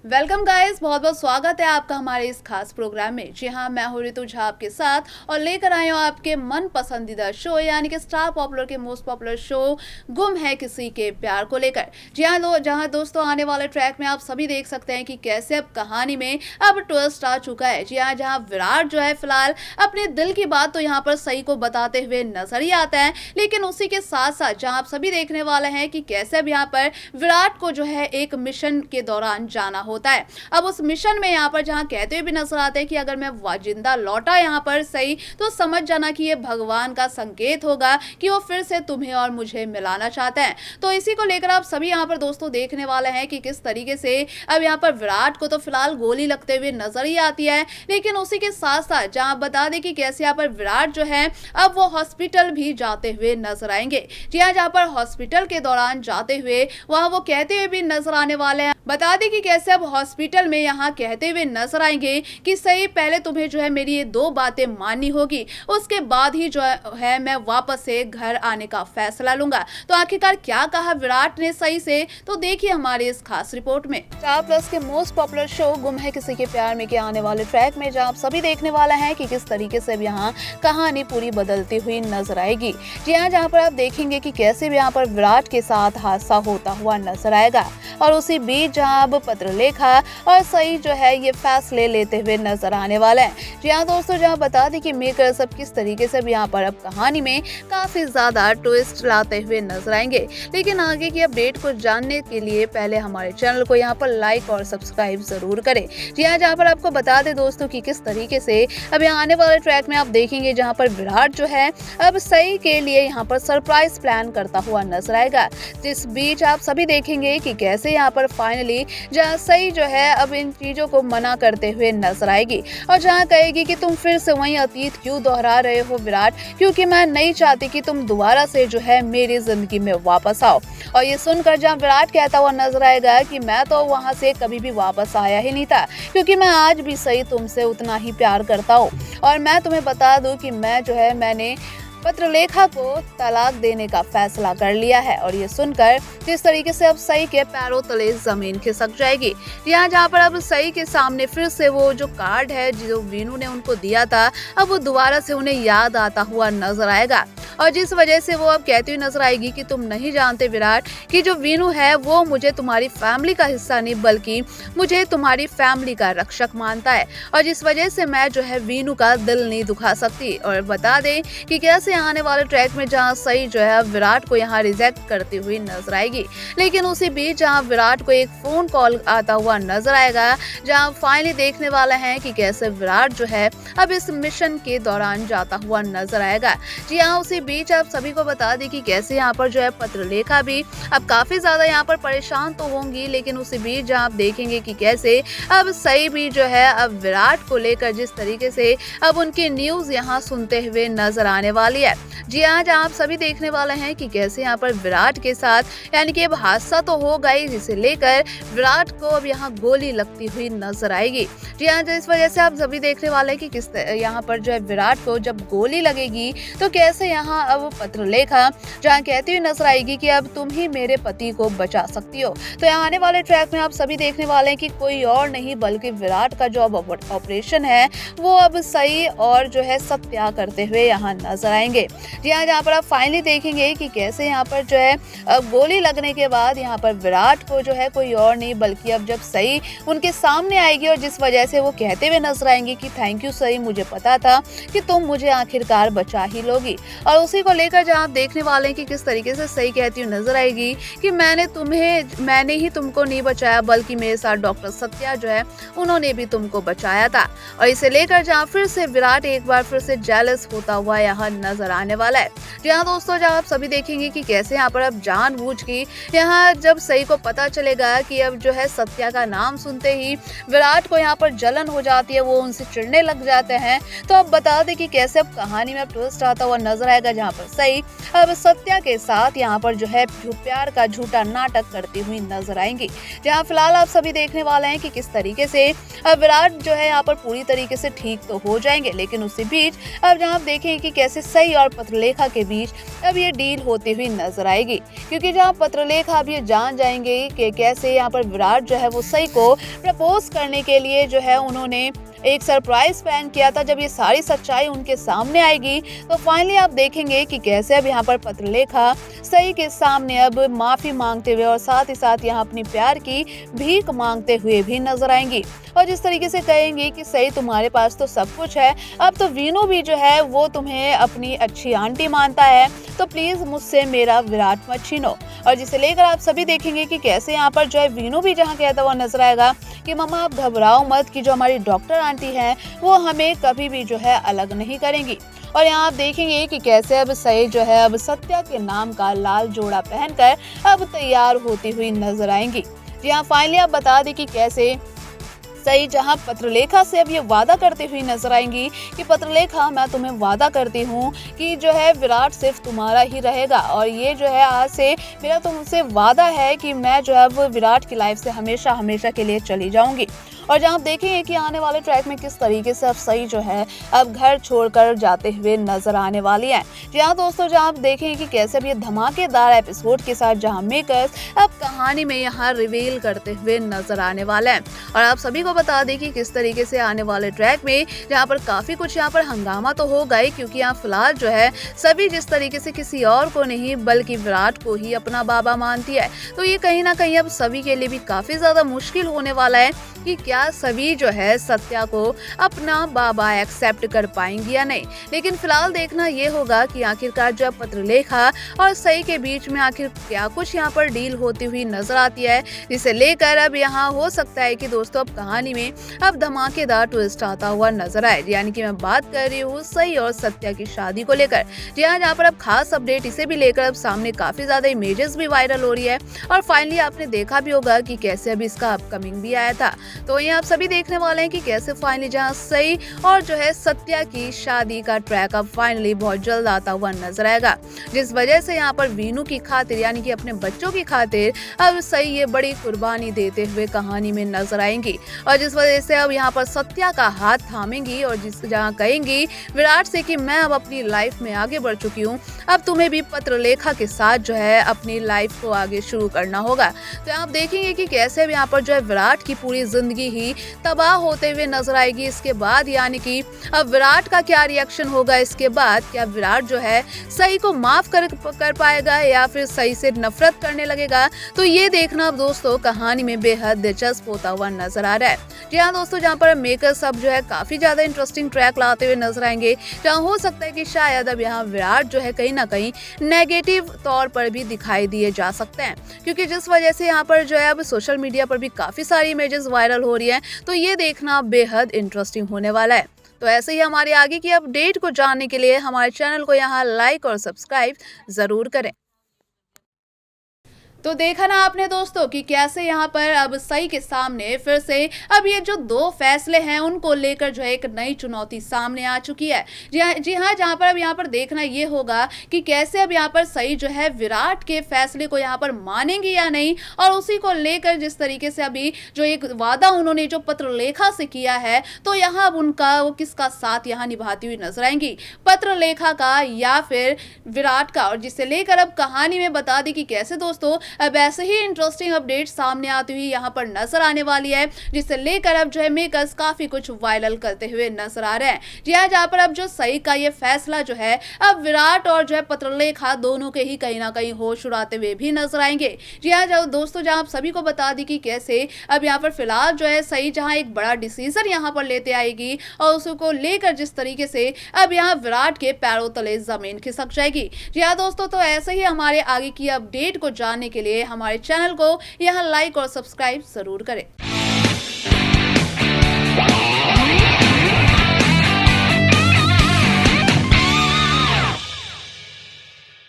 Welcome guys, बहुत बहुत स्वागत है आपका हमारे इस खास प्रोग्राम में। जी हाँ, मैं हूँ ऋतु झा आपके साथ और लेकर आई हूँ आपके मन पसंदीदा शो यानी कि स्टार पॉपुलर के मोस्ट पॉपुलर शो गुम है किसी के प्यार को लेकर। जी हाँ, जहाँ दोस्तों आने वाले ट्रैक में आप सभी देख सकते हैं कि कैसे अब कहानी में अब ट्विस्ट आ चुका है। जी हाँ, जहाँ विराट जो है फिलहाल अपने दिल की बात तो यहाँ पर सही को बताते हुए नजर ही आता है, लेकिन उसी के साथ साथ जहाँ आप सभी देखने वाले हैं कि कैसे अब यहाँ पर विराट को जो है एक मिशन के दौरान जाना होता है। अब उस मिशन में यहाँ पर जहाँ कहते हुए भी नजर आते हैं कि अगर मैं जिंदा लौटा यहाँ पर सही तो समझ जाना कि ये भगवान का संकेत होगा कि वो फिर से तुम्हें और मुझे मिलाना चाहते हैं। तो इसी को लेकर आप सभी यहाँ पर दोस्तों देखने वाले हैं कि किस तरीके से अब यहाँ पर विराट को तो फिलहाल गोली लगते हुए नजर ही आती है, लेकिन उसी के साथ साथ जहाँ बता दें कि कैसे यहाँ पर विराट जो है अब वो हॉस्पिटल भी जाते हुए नजर आएंगे। जी हाँ, जहाँ पर हॉस्पिटल के दौरान जाते हुए वहाँ वो कहते हुए भी नजर आने वाले हैं। बता दें कि कैसे अब हॉस्पिटल में यहाँ कहते हुए नजर आएंगे कि सही पहले तुम्हें जो है मेरी ये दो बातें माननी होगी, उसके बाद ही जो है मैं वापस से घर आने का फैसला लूंगा। तो आखिरकार क्या कहा विराट ने सही से, तो देखिए हमारी इस खास रिपोर्ट में। स्टार प्लस के मोस्ट पॉपुलर शो गुम है किसी के प्यार में के आने वाले ट्रैक में जहाँ आप सभी देखने वाला है कि किस तरीके से अब यहाँ कहानी पूरी बदलती हुई नजर आएगी। जी हाँ, जहाँ पर आप देखेंगे कि कैसे भी यहाँ पर विराट के साथ हादसा होता हुआ नजर आएगा और उसी बीच जहाँ अब पत्रलेखा और सही जो है ये फैसले लेते हुए नजर आने वाले हैं। जी हाँ दोस्तों, जहाँ बता दें कि मेकर्स अब किस तरीके से भी यहाँ पर अब कहानी में काफी ज्यादा ट्विस्ट लाते हुए नजर आएंगे, लेकिन आगे की अपडेट को जानने के लिए पहले हमारे चैनल को यहाँ पर लाइक और सब्सक्राइब जरूर करें। जी हाँ, जहाँ पर आपको बता दें दोस्तों कि किस तरीके से अब यहाँ आने वाले ट्रैक में आप देखेंगे जहाँ पर विराट जो है अब सही के लिए यहाँ पर सरप्राइज प्लान करता हुआ नजर आएगा, जिस बीच आप सभी देखेंगे कि कैसे यहाँ पर फाइनली जहाँ सही जो है अब इन चीजों को मना करते हुए नजर आएगी और जहाँ कहेगी कि तुम फिर से वही अतीत क्यों दोहरा रहे हो विराट, क्योंकि मैं नहीं चाहती कि तुम दोबारा से जो है मेरी जिंदगी में वापस आओ। और ये सुनकर जहाँ विराट कहता हुआ नजर आएगा कि मैं तो वहां से कभी भी वापस आया ही नहीं था, क्योंकि मैं आज भी सही तुमसे उतना ही प्यार करता हूँ और मैं तुम्हें बता दूं कि मैंने पत्रलेखा को तलाक देने का फैसला कर लिया है। और ये सुनकर जिस तरीके से अब सही के पैरों तले जमीन खिसक जाएगी। यहाँ जहाँ पर अब सही के सामने फिर से वो जो कार्ड है जो वीनू ने उनको दिया था, अब वो दोबारा से उन्हें याद आता हुआ नजर आएगा और जिस वजह से वो अब कहती हुई नजर आएगी कि तुम नहीं जानते विराट कि जो वीनू है वो मुझे तुम्हारी फैमिली का हिस्सा नहीं बल्कि मुझे तुम्हारी फैमिली का रक्षक मानता है और जिस वजह से मैं जो है वीनू का दिल नहीं दुखा सकती। और बता दें कि कैसे आने वाले ट्रैक में जहाँ सही जो है विराट को यहाँ रिजेक्ट करती हुई नजर आएगी, लेकिन उसी बीच जहाँ विराट को एक फोन कॉल आता हुआ नजर आएगा, जहाँ फाइनली देखने वाला है कि कैसे विराट जो है अब इस मिशन के दौरान जाता हुआ नजर आएगा। जी हाँ, उसी बीच आप सभी को बता दें कि कैसे यहाँ पर जो है पत्रलेखा भी अब काफी ज्यादा यहाँ पर परेशान तो होंगी, लेकिन उसी बीच जहाँ आप देखेंगे कि कैसे अब सही भी जो है अब विराट को लेकर जिस तरीके से अब उनकी न्यूज यहाँ सुनते हुए नजर आने वाली है। जी हाँ, जहाँ आप सभी देखने वाले हैं कि कैसे यहाँ पर विराट के साथ यानी कि अब हादसा तो होगा ही, जिसे लेकर विराट को अब यहाँ गोली लगती हुई नजर आएगी। जी हाँ, जिस वजह से आप सभी देखने वाले हैं कि किस यहाँ पर जो है विराट को जब गोली लगेगी तो कैसे यहाँ अब पत्रलेखा जहाँ कहती हुई नजर आएगी कि अब तुम ही मेरे पति को बचा सकती हो। तो यहाँ आने वाले ट्रैक में आप सभी देखने वाले हैं कि कोई और नहीं बल्कि विराट का जो अब ऑपरेशन है वो अब सही और जो है सत्या करते हुए यहाँ नजर आएंगे। जी हाँ, जहाँ पर आप फाइनली देखेंगे कि कैसे यहाँ पर जो है अब गोली लगने के बाद यहाँ पर विराट को जो है कोई और नहीं बल्कि अब जब सही उनके सामने आएगी और जिस वजह से वो कहते हुए नजर आएंगे कि थैंक यू सही, मुझे पता था कि तुम मुझे आखिरकार बचा ही लोगी। और उसी को लेकर जहाँ आप देखने वाले हैं कि किस तरीके से सही कहती हुई नजर आएगी कि मैंने ही तुमको नहीं बचाया बल्कि मेरे साथ डॉक्टर सत्या जो है उन्होंने भी तुमको बचाया था। और इसे लेकर जहाँ फिर से विराट एक बार फिर से जेलस होता हुआ यहाँ नजर आने वाला है। जी हाँ दोस्तों, जहाँ आप सभी देखेंगे कि कैसे यहाँ पर अब जानबूझ के यहाँ जब सही को पता चलेगा कि अब जो है सत्या का नाम सुनते ही विराट को यहाँ पर जलन हो जाती है, वो उनसे चिढ़ने लग जाते हैं। तो अब बता दें कि कैसे अब कहानी में ट्विस्ट आता हुआ नजर आएगा, जहाँ पर सही अब सत्या के साथ यहाँ पर जो है प्यार का झूठा नाटक करती हुई नजर आएंगी। जहाँ फिलहाल आप सभी देखने वाले हैं कि किस तरीके से अब विराट जो है यहाँ पर पूरी तरीके से ठीक तो हो जाएंगे, लेकिन उसी बीच अब जहाँ आप देखेंगे कि कैसे सही और पत्रलेखा के बीच अब ये डील होती हुई नजर आएगी, क्योंकि जहाँ पत्रलेखा अब ये जान जाएंगे कि कैसे यहाँ पर विराट जो है वो सई को प्रपोज करने के लिए जो है उन्होंने एक सरप्राइज प्लान किया था। जब ये सारी सच्चाई उनके सामने आएगी तो फाइनली आप देखेंगे कि कैसे अब यहाँ पर पत्रलेखा सई के सामने अब माफी मांगते हुए और साथ ही साथ यहाँ अपनी प्यार की भीख मांगते हुए भी नजर आएंगी, और जिस तरीके से कहेंगी कि सई तुम्हारे पास तो सब कुछ है, अब तो वीनू भी जो है वो तुम्हें अपनी अच्छी आंटी मानता है, तो प्लीज मुझसे मेरा विराट मत छीनो। और जिसे लेकर आप सभी देखेंगे कि कैसे यहाँ पर जो है वीनू भी जहाँ कहता हुआ नजर आएगा कि मम्मा आप घबराओ मत, कि जो हमारी डॉक्टर आंटी हैं वो हमें कभी भी जो है अलग नहीं करेंगी। और यहाँ आप देखेंगे कि कैसे अब सई जो है अब सत्या के नाम का लाल जोड़ा पहनकर अब तैयार होती हुई नजर आएंगी। जी हाँ, फाइनली आप बता दें कि कैसे सई जहां पत्रलेखा से अब ये वादा करते हुए नजर आएंगी कि पत्रलेखा मैं तुम्हें वादा करती हूँ कि जो है विराट सिर्फ तुम्हारा ही रहेगा, और ये जो है आज से मेरा तुमसे वादा है कि मैं जो है अब विराट की लाइफ से हमेशा हमेशा के लिए चली जाऊंगी। और जहाँ आप देखेंगे कि आने वाले ट्रैक में किस तरीके से अब सई जो है अब घर छोड़कर जाते हुए नजर आने वाली है। जी हाँ दोस्तों, जहाँ आप देखेंगे कि कैसे अब ये धमाकेदार एपिसोड के साथ जहाँ मेकर्स अब कहानी में यहाँ रिवील करते हुए नजर आने वाले हैं। और आप सभी को बता दें कि किस तरीके से आने वाले ट्रैक में जहाँ पर काफी कुछ यहाँ पर हंगामा तो हो गए, क्योंकि यहाँ फिलहाल जो है सभी जिस तरीके से किसी और को नहीं बल्कि विराट को ही अपना बाबा मानती है, तो ये कहीं ना कहीं अब सभी के लिए भी काफी ज्यादा मुश्किल होने वाला है कि क्या सभी जो है सत्या को अपना बाबा एक्सेप्ट कर पाएंगी या नहीं। लेकिन फिलहाल देखना ये होगा कि आखिरकार जो पत्रलेखा और सई के बीच में आखिर क्या कुछ यहाँ पर डील होती हुई नजर आती है, जिसे लेकर अब यहाँ हो सकता है कि दोस्तों अब कहानी में अब धमाकेदार ट्विस्ट आता हुआ नजर आए। यानी कि मैं बात कर रही हूँ सई और सत्या की शादी को लेकर। जी हाँ, जहाँ पर अब खास अपडेट इसे भी लेकर अब सामने काफी ज्यादा इमेजेस भी वायरल हो रही है, और फाइनली आपने देखा भी होगा कि कैसे अभी इसका अपकमिंग भी आया था। तो ये आप सभी देखने वाले हैं कि कैसे फाइनली जहां सई और जो है सत्या की शादी का ट्रैक अब फाइनली बहुत जल्द आता हुआ नजर आएगा, जिस वजह से यहाँ पर वीनू की खातिर यानी कि अपने बच्चों की खातिर अब सई ये बड़ी कुर्बानी देते हुए कहानी में नजर आएंगी, और जिस वजह से अब यहाँ पर सत्या का हाथ थामेंगी और जिस जहाँ कहेंगी विराट से कि मैं अब अपनी लाइफ में आगे बढ़ चुकी हूँ, अब तुम्हें भी पत्रलेखा के साथ जो है अपनी लाइफ को आगे शुरू करना होगा। तो आप देखेंगे कि कैसे अब यहाँ पर जो है विराट की पूरी जिंदगी ही तबाह होते हुए नजर आएगी इसके बाद, यानी कि अब विराट का क्या रिएक्शन होगा इसके बाद। क्या विराट जो है सई को माफ कर पाएगा या फिर सई से नफरत करने लगेगा, तो ये देखना अब दोस्तों कहानी में बेहद दिलचस्प होता हुआ नजर आ रहा है। जी हाँ दोस्तों, जहाँ पर मेकर्स अब जो है काफी ज्यादा इंटरेस्टिंग ट्रैक लाते हुए नजर आएंगे, जहाँ हो सकता है कि शायद अब यहाँ विराट जो है कहीं ना कहीं नेगेटिव तौर पर भी दिखाई दिए जा सकते हैं, क्योंकि जिस वजह से यहाँ पर जो है अब सोशल मीडिया पर भी काफी सारी इमेजेस वायरल हो रही है, तो ये देखना बेहद इंटरेस्टिंग होने वाला है। तो ऐसे ही हमारे आगे की अपडेट को जानने के लिए हमारे चैनल को यहाँ लाइक और सब्सक्राइब जरूर करें। तो देखा ना आपने दोस्तों कि कैसे यहाँ पर अब सई के सामने फिर से अब ये जो दो फैसले हैं उनको लेकर जो है एक नई चुनौती सामने आ चुकी है। जी हाँ, जहाँ पर अब यहाँ पर देखना ये होगा कि कैसे अब यहाँ पर सई जो है विराट के फैसले को यहाँ पर मानेंगी या नहीं, और उसी को लेकर जिस तरीके से अभी जो एक वादा उन्होंने जो पत्रलेखा से किया है, तो यहाँ अब उनका वो किसका साथ यहाँ निभाती हुई नजर आएंगी, पत्रलेखा का या फिर विराट का। और जिसे लेकर अब कहानी में बता दी कि कैसे दोस्तों अब ऐसे ही इंटरेस्टिंग अपडेट सामने आती हुई यहाँ पर नजर आने वाली है, जिसे लेकर अब जो है मेकर्स काफी कुछ वायरल करते हुए नजर आ रहे हैं। जी हाँ, जहाँ पर अब जो सई का ये फैसला जो है अब विराट और जो है पत्रलेखा दोनों के ही कहीं ना कहीं होश उड़ाते हुए भी नजर आएंगे। जी हाँ दोस्तों, जहाँ आप सभी को बता दी कि कैसे अब यहाँ पर फिलहाल जो है सई जहाँ एक बड़ा डिसीजन यहाँ पर लेते आएगी, और उसको लेकर जिस तरीके से अब यहाँ विराट के पैरों तले जमीन खिसक जाएगी। जी हाँ दोस्तों, तो ऐसे ही हमारे आगे की अपडेट को जानने के लिए हमारे चैनल को यहाँ लाइक और सब्सक्राइब जरूर करें।